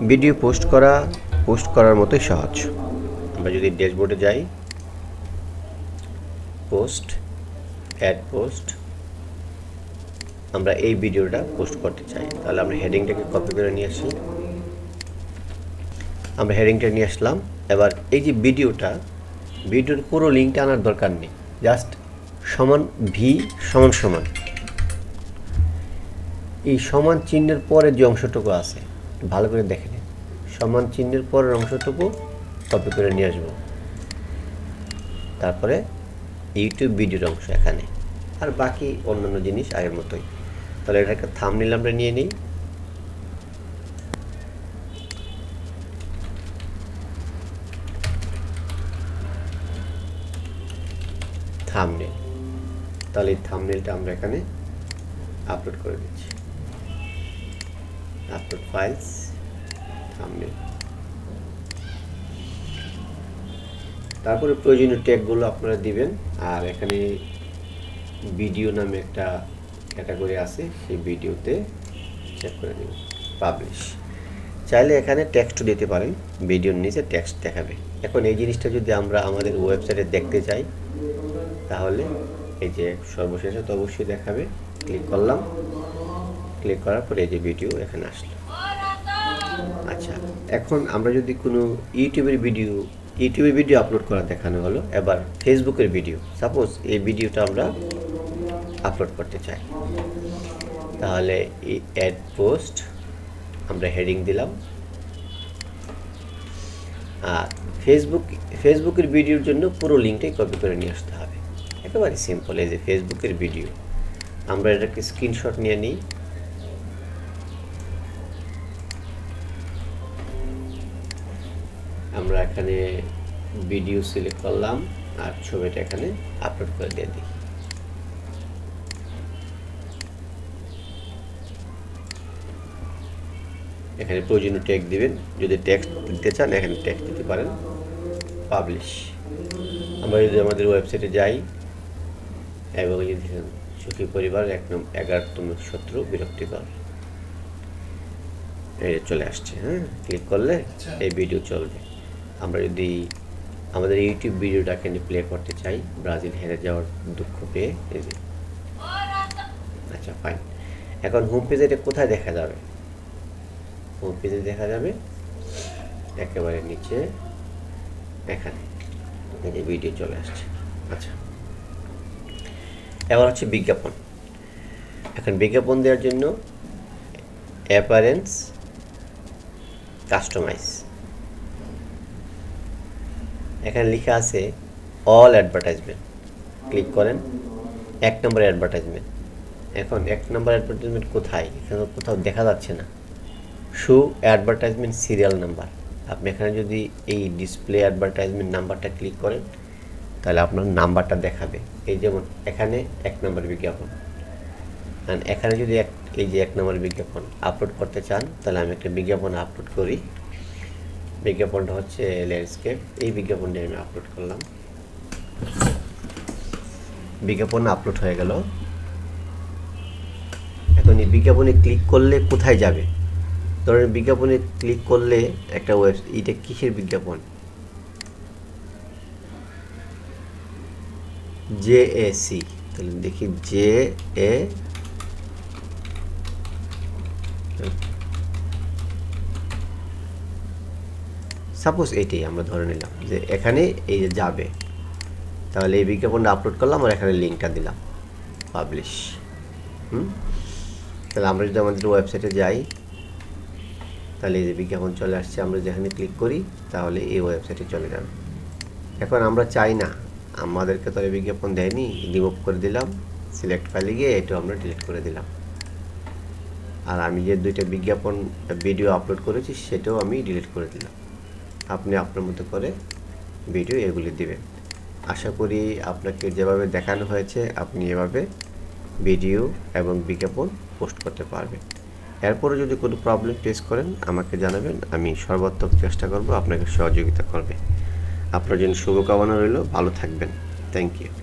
Video post করার মতোই সহজ। আমরা যদি ড্যাশবোর্ডে যাই, পোস্ট, অ্যাড পোস্ট, আমরা এই ভিডিওটা পোস্ট করতে চাই, তাহলে আমরা হেডিংটাকে কপি করে নিয়ে আসি। আমরা হেডিংটা নিয়ে আসলাম। এবার এই যে ভিডিওর পুরো লিঙ্কটা আনার দরকার নেই, জাস্ট সমান ভি সমান সমান এই সমান চিহ্নের পরে যে অংশটুকু আছে ভালো করে দেখে নিন, সমান চিহ্নের পরের অংশটুকু কপি করে নিয়ে আসবো। তারপরে ইউটিউব ভিডিওর অংশ এখানে, আর বাকি অন্যান্য জিনিস আগের মতোই। তাহলে এটা একটা থাম্বনেল আমরা নিয়ে নিই। থাম্বনেল, তাহলে এই থাম্বনেলটা আমরা এখানে আপলোড করে দিচ্ছি। Upload files, thumbnail. তারপরে প্রয়োজনীয় ট্যাগগুলো আপনারা দিবেন। আর এখানে ভিডিও নামে একটা ক্যাটাগরি আছে, সেই ভিডিওতে চেক করে দেবেন পাবলিশ। চাইলে এখানে টেক্সটও দিতে পারেন, ভিডিওর নিচে টেক্সট দেখাবে। এখন এই জিনিসটা যদি আমরা আমাদের ওয়েবসাইটে দেখতে চাই, তাহলে এই যে সর্বশেষে তো অবশ্যই দেখাবে। ক্লিক করলাম, ক্লিক করার পরে এই যে ভিডিও এখানে আসলো। আচ্ছা, এখন আমরা যদি কোনো ইউটিউবের ভিডিও আপলোড করা দেখানো হলো, এবার ফেসবুকের ভিডিও, সাপোজ এই ভিডিওটা আমরা আপলোড করতে চাই, তাহলে এই অ্যাড পোস্ট আমরা হেডিং দিলাম। আর ফেসবুকের ভিডিওর জন্য পুরো লিঙ্কটাই কপি করে নিয়ে আসতে হবে। একেবারে সিম্পল। এই যে ফেসবুকের ভিডিও, আমরা এটাকে স্ক্রিনশট নিয়ে নিই। আমরা এখানে ভিডিও সিলেক্ট করলাম আর ছবিটা এখানে আপলোড করে দিয়ে দিই। এখানে প্রয়োজনীয় ট্যাগ দিবেন, যদি টেক্সট দিতে চান এখানে টেক্সট দিতে পারেন। পাবলিশ। আমরা যদি আমাদের ওয়েবসাইটে যাই এবং যদি সুখী পরিবার 11তম শত্রু বিরক্তিকর, এই চলে আসছে। হ্যাঁ, ক্লিক করলে এই ভিডিও চলবে। আমরা যদি আমাদের ইউটিউব ভিডিওটা এখানে প্লে করতে চাই, ব্রাজিল হেরে যাওয়ার দুঃখ পেয়ে, এই যে। আচ্ছা, ফাইন। এখন হোম পেজে এটা কোথায় দেখা যাবে? হোম পেজে দেখা যাবে একেবারে নিচে, এখানে এই ভিডিও চলে আসছে। আচ্ছা, এবার হচ্ছে বিজ্ঞাপন। এখন বিজ্ঞাপন দেওয়ার জন্য অ্যাপারেন্স, কাস্টমাইজ, এখানে লেখা আছে অল অ্যাডভার্টাইজমেন্ট। ক্লিক করেন, 1 নম্বর অ্যাডভার্টাইজমেন্ট। এখন 1 নম্বর অ্যাডভার্টাইজমেন্ট কোথায়? এখানে কোথাও দেখা যাচ্ছে না। Show advertisement serial number. আপনি এখানে যদি এই ডিসপ্লে অ্যাডভার্টাইজমেন্ট নাম্বারটা ক্লিক করেন, তাহলে আপনার নাম্বারটা দেখাবে। এই যেমন এখানে 1 নম্বর বিজ্ঞাপন, আর এখানে যদি এই যে 1 নম্বর বিজ্ঞাপন আপলোড করতে চান, তাহলে আমি একটা বিজ্ঞাপন আপলোড করি। বিজ্ঞাপনটা হচ্ছে ল্যান্ডস্কেপ। এই বিজ্ঞাপনটা আমি আপলোড করলাম। বিজ্ঞাপন আপলোড হয়ে গেল। এখন এই বিজ্ঞাপনে ক্লিক করলে কোথায় যাবে? ধরেন বিজ্ঞাপনে ক্লিক করলে একটা এটা কিসের বিজ্ঞাপন? JAC। তাহলে দেখি JA, সাপোজ এইটাই আমরা ধরে নিলাম যে এখানে এই যে যাবে। তাহলে এই বিজ্ঞাপনটা আপলোড করলাম আর এখানে লিঙ্কটা দিলাম, পাবলিশ। তাহলে আমরা যদি আমাদের ওয়েবসাইটে যাই, তাহলে এই যে বিজ্ঞাপন চলে আসছে। আমরা যেখানে ক্লিক করি তাহলে এই ওয়েবসাইটে চলে যাবে। এখন আমরা চাই না, আমাদেরকে তো এই বিজ্ঞাপন দেয়নি, রিমুভ করে দিলাম। সিলেক্ট ফাইলে গিয়ে এটা আমরা ডিলিট করে দিলাম। আর আমি যে 2টা বিজ্ঞাপন ভিডিও আপলোড করেছি সেটাও আমি ডিলিট করে দিলাম। আপনি আপনার মতো করে ভিডিও এগুলি দিবেন। আশা করি আপনাকে যেভাবে দেখানো হয়েছে আপনি এভাবে ভিডিও এবং বিজ্ঞাপন পোস্ট করতে পারবেন। এরপরে যদি কোনো প্রবলেম ফেস করেন আমাকে জানাবেন, আমি সর্বাত্মক চেষ্টা করব আপনাকে সহযোগিতা করবে। আপনার জন্য শুভকামনা রইল, ভালো থাকবেন। Thank you.